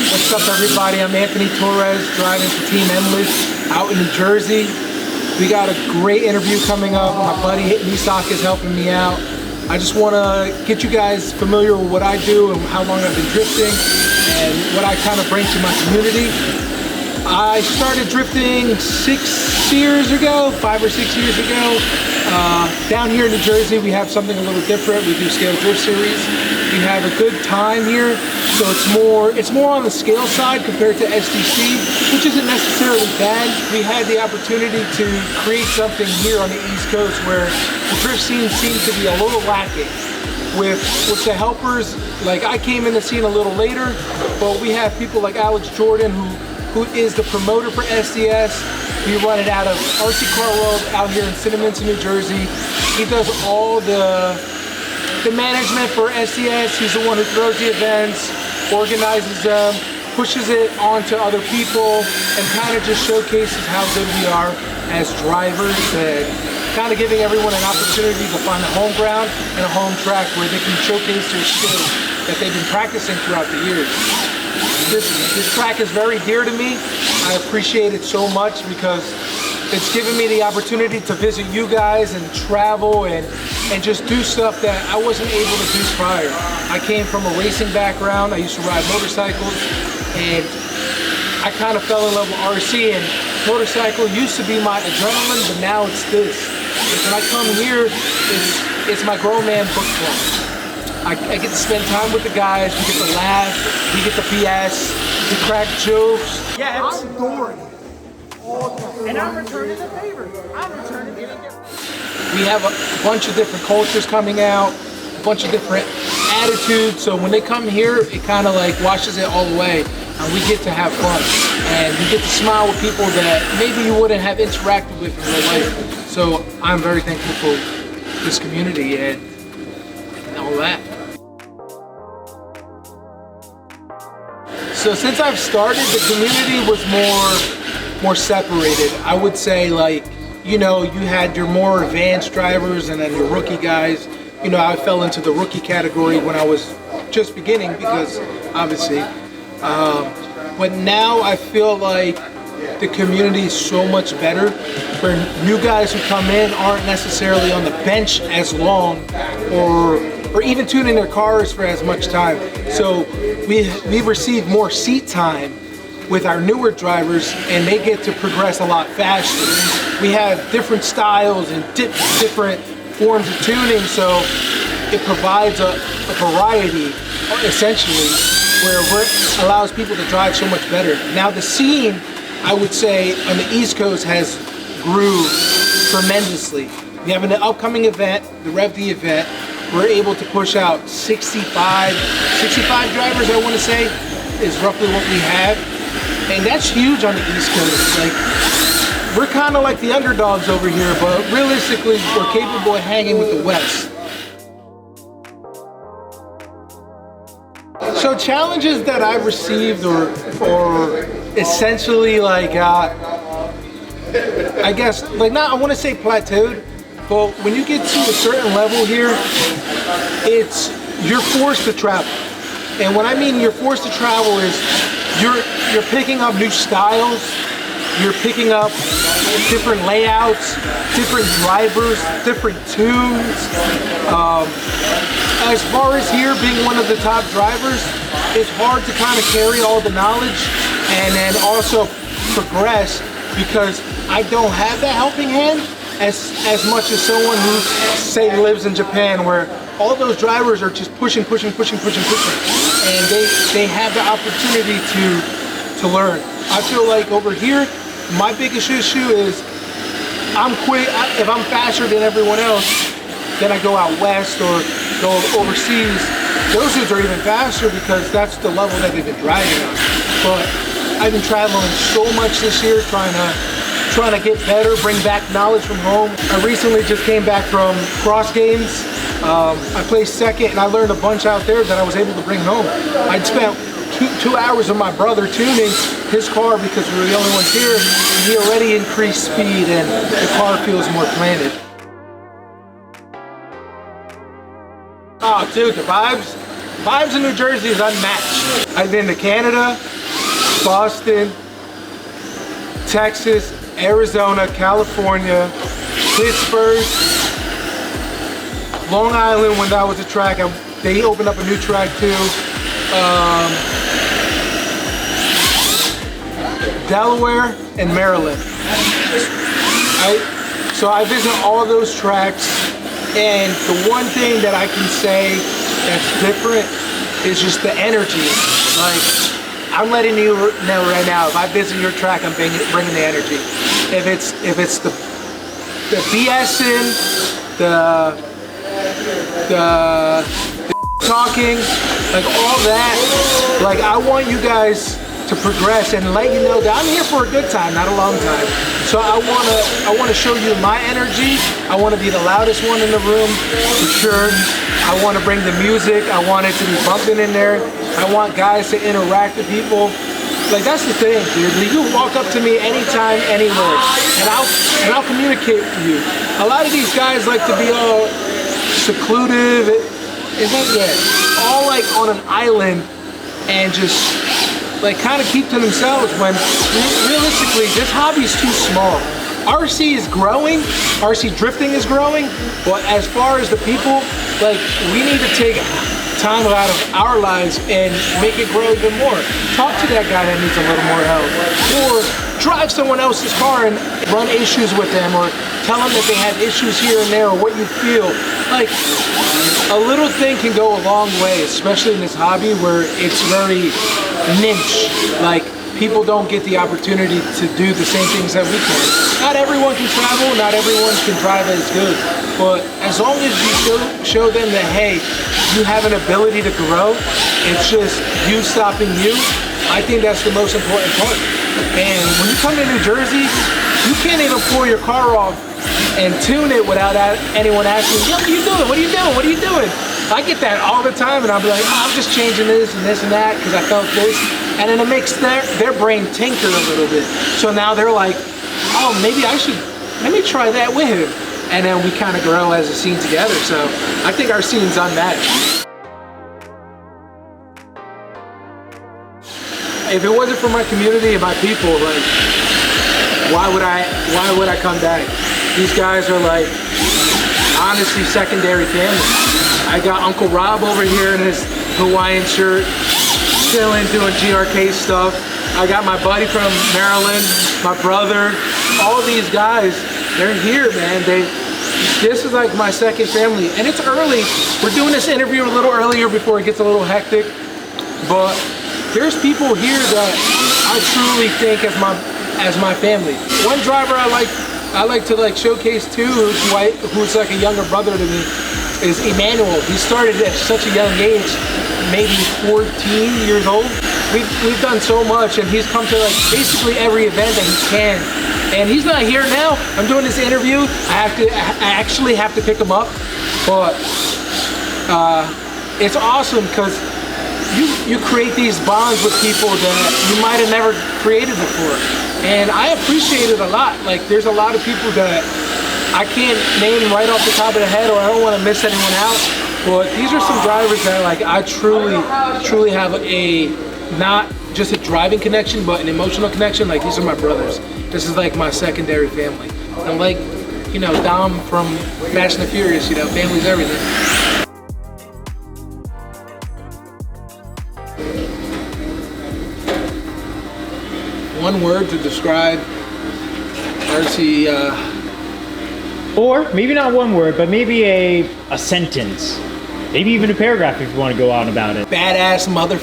What's up, everybody? I'm Anthony Torres, driving for Team Endless out in New Jersey. We got a great interview coming up. My buddy Misak is helping me out. I just want to get you guys familiar with what I do and how long I've been drifting and what I kind of bring to my community. I started drifting 6 years ago, 5 or 6 years ago. Down here in New Jersey, we have something a little different. We do scale drift series. We have a good time here, so it's more on the scale side compared to SDC, which isn't necessarily bad. We had the opportunity to create something here on the East Coast where the drift scene seems to be a little lacking. With the helpers, like I came in the scene a little later, but we have people like Alex Jordan who is the promoter for SDS. We run it out of RC Car World out here in Cinnaminster, New Jersey. He does all the management for SDS. He's the one who throws the events, organizes them, pushes it on to other people, and kind of just showcases how good we are as drivers, and kind of giving everyone an opportunity to find a home ground and a home track where they can showcase their skills that they've been practicing throughout the years. This track is very dear to me. I appreciate it so much because it's given me the opportunity to visit you guys and travel and just do stuff that I wasn't able to do prior. I came from a racing background. I used to ride motorcycles, and I kind of fell in love with RC, and motorcycle used to be my adrenaline, but now it's this. When I come here, it's my grown man book club. I get to spend time with the guys, we get to laugh, we get to BS, we crack jokes. Yeah, I'm adoring it. And I'm returning the favor. I'm returning it. We have a bunch of different cultures coming out, a bunch of different attitudes, so when they come here, it kind of like washes it all away, and we get to have fun. And we get to smile with people that maybe you wouldn't have interacted with in real life. So I'm very thankful for this community and all that. So since I've started, the community was more separated. I would say, like, you know, you had your more advanced drivers and then your rookie guys. You know, I fell into the rookie category when I was just beginning because obviously. But now I feel like the community is so much better, where new guys who come in aren't necessarily on the bench as long or even tuning their cars for as much time. So we receive more seat time with our newer drivers, and they get to progress a lot faster. We have different styles and different forms of tuning, so it provides a variety, essentially, where it allows people to drive so much better. Now the scene, I would say, on the East Coast has grew tremendously. We have an upcoming event, the Rev D event. We're able to push out 65 drivers, I want to say, is roughly what we have. And that's huge on the East Coast. Like, we're kind of like the underdogs over here, but realistically, we're capable of hanging with the West. So challenges that I've received or essentially like, I guess, like not, I want to say plateaued, but when you get to a certain level here, you're forced to travel. And what I mean you're forced to travel is you're picking up new styles, you're picking up different layouts, different drivers, different tunes. As far as here being one of the top drivers, it's hard to kind of carry all the knowledge and then also progress because I don't have that helping hand as much as someone who, say, lives in Japan, where all those drivers are just pushing, and they have the opportunity to learn. I feel like over here, my biggest issue is I'm quick. If I'm faster than everyone else, then I go out west or go overseas. Those dudes are even faster because that's the level that they've been driving on. But I've been traveling so much this year, trying to get better, bring back knowledge from home. I recently just came back from cross games. I placed second, and I learned a bunch out there that I was able to bring home. I'd spent two hours with my brother tuning his car because we were the only ones here, and he already increased speed and the car feels more planted. Oh dude, the vibes in New Jersey is unmatched. I've been to Canada, Boston, Texas, Arizona, California, Pittsburgh, Long Island when that was a track. They opened up a new track too. Delaware and Maryland. So I visit all those tracks, and the one thing that I can say that's different is just the energy. Like, I'm letting you know right now, if I visit your track, I'm bringing the energy. If it's the BSing, the talking, like all that, like I want you guys to progress and let you know that I'm here for a good time, not a long time. So I wanna show you my energy. I wanna be the loudest one in the room, for sure. I wanna bring the music. I want it to be bumping in there. I want guys to interact with people. Like, that's the thing, dude. You can walk up to me anytime, anywhere, and I'll communicate with you. A lot of these guys like to be all secluded, all like on an island and just like kind of keep to themselves, when realistically this hobby is too small. RC is growing, RC drifting is growing, but as far as the people, like, we need to take time out of our lives and make it grow even more. Talk to that guy that needs a little more help, or drive someone else's car and run issues with them, or tell them that they have issues here and there, or what you feel. Like, a little thing can go a long way, especially in this hobby where it's very niche. Like, people don't get the opportunity to do the same things that we can. Not everyone can travel, not everyone can drive as good, but as long as you show them that, hey, you have an ability to grow, it's just you stopping you, I think that's the most important part. And when you come to New Jersey, you can't even pull your car off and tune it without anyone asking, yo, what are you doing? What are you doing? What are you doing? I get that all the time, and I'll be like, oh, I'm just changing this and this and that because I felt this. And then it makes their brain tinker a little bit. So now they're like, oh, maybe let me try that with him. And then we kind of grow as a scene together. So I think our scene's unmatched. If it wasn't for my community and my people, like, why would I come back? These guys are like, honestly, secondary family. I got Uncle Rob over here in his Hawaiian shirt, chilling, doing GRK stuff. I got my buddy from Maryland, my brother, all these guys, they're here, man. This is like my second family, and it's early. We're doing this interview a little earlier before it gets a little hectic, but there's people here that I truly think as my family. One driver I like to like showcase too, who's like a younger brother to me, is Emmanuel. He started at such a young age, maybe 14 years old. We've done so much, and he's come to like basically every event that he can. And he's not here now. I'm doing this interview. I actually have to pick him up, but it's awesome because you create these bonds with people that you might have never created before. And I appreciate it a lot. Like, there's a lot of people that I can't name right off the top of the head, or I don't want to miss anyone out. But these are some drivers that like I truly have not just a driving connection, but an emotional connection. Like, these are my brothers. This is like my secondary family. And like, you know, Dom from Fast and the Furious, you know, family's everything. One word to describe RC, or maybe not one word, but maybe a sentence. Maybe even a paragraph if you want to go on about it. Badass mother.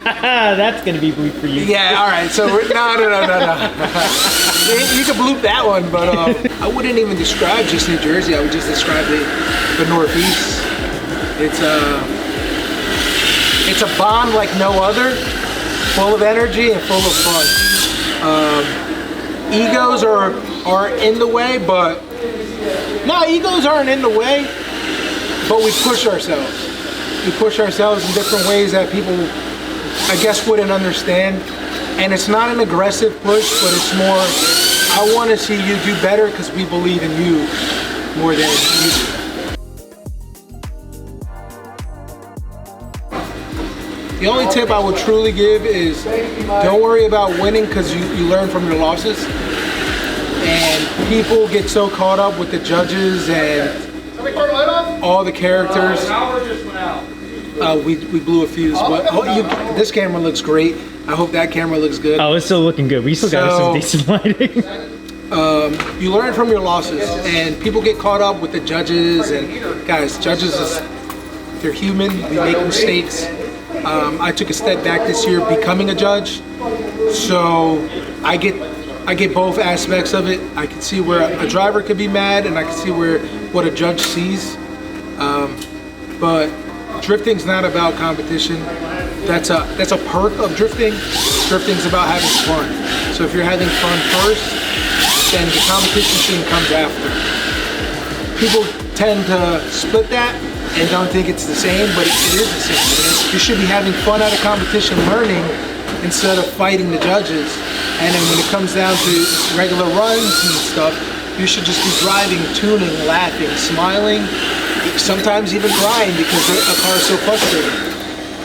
That's gonna be bleep for you. Yeah, all right. So no. You can bloop that one, but I wouldn't even describe just New Jersey. I would just describe the Northeast. It's a bond like no other, full of energy and full of fun. Egos are in the way, but no, egos aren't in the way. But we push ourselves. We push ourselves in different ways that people, I guess, wouldn't understand. And it's not an aggressive push, but it's more, I want to see you do better because we believe in you more than you do. The only tip I would truly give is don't worry about winning because you learn from your losses. And people get so caught up with the judges and all the characters. We blew a fuse, but this camera looks great. I hope that camera looks good. Oh, it's still looking good. We still got some decent lighting. You learn from your losses, and people get caught up with the judges. And guys, judges, they're human. We make mistakes. I took a step back this year becoming a judge, so I get both aspects of it. I can see where a driver could be mad, and I can see what a judge sees. But drifting's not about competition. That's a perk of drifting. Drifting's about having fun. So if you're having fun first, then the competition scene comes after. People tend to split that and don't think it's the same, but it is the same. You should be having fun at a competition, learning instead of fighting the judges. And then when it comes down to regular runs and stuff, you should just be driving, tuning, laughing, smiling, sometimes even crying because a car is so frustrating.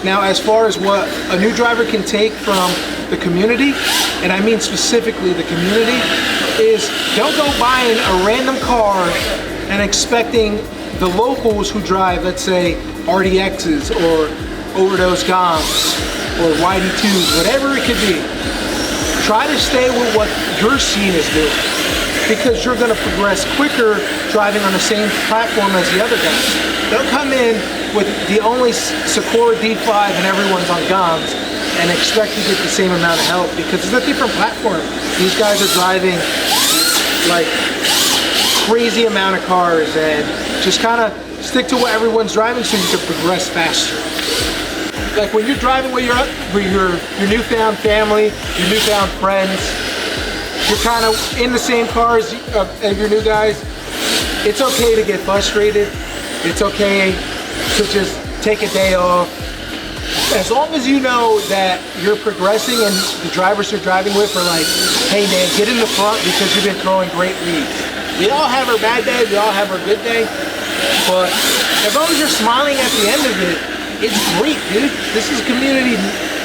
Now, as far as what a new driver can take from the community, and I mean specifically the community, is don't go buying a random car and expecting the locals who drive, let's say, RDXs or Overdose Goms or YD2s, whatever it could be. Try to stay with what your scene is doing, because you're going to progress quicker driving on the same platform as the other guys. Don't come in with the only Sakura D5 and everyone's on GOMs and expect to get the same amount of help, because it's a different platform. These guys are driving like crazy amount of cars, and just kind of stick to what everyone's driving so you can progress faster. Like when you're driving with your newfound family, your newfound friends, you're kind of in the same car as your new guys, it's okay to get frustrated. It's okay to just take a day off. As long as you know that you're progressing and the drivers you're driving with are like, hey man, get in the front because you've been throwing great leads. We all have our bad day, we all have our good day, but as long as you're smiling at the end of it, it's great, dude. This is a community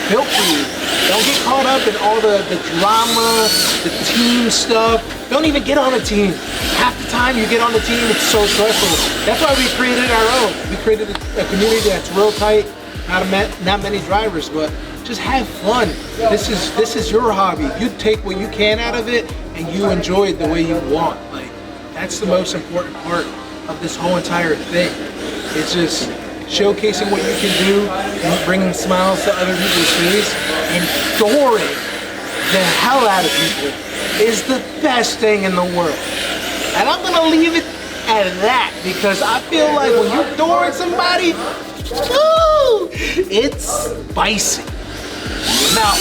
built for you. Don't get caught up in all the drama, the team stuff. Don't even get on a team. Half the time you get on the team, it's so stressful. That's why we created our own. We created a community that's real tight, not many drivers, but just have fun. This is your hobby. You take what you can out of it and you enjoy it the way you want. Like, that's the most important part of this whole entire thing. It's just showcasing what you can do and bringing smiles to other people's face and adoring the hell out of people is the best thing in the world. And I'm gonna leave it at that, because I feel like when you're adoring somebody, woo, it's spicy. Now,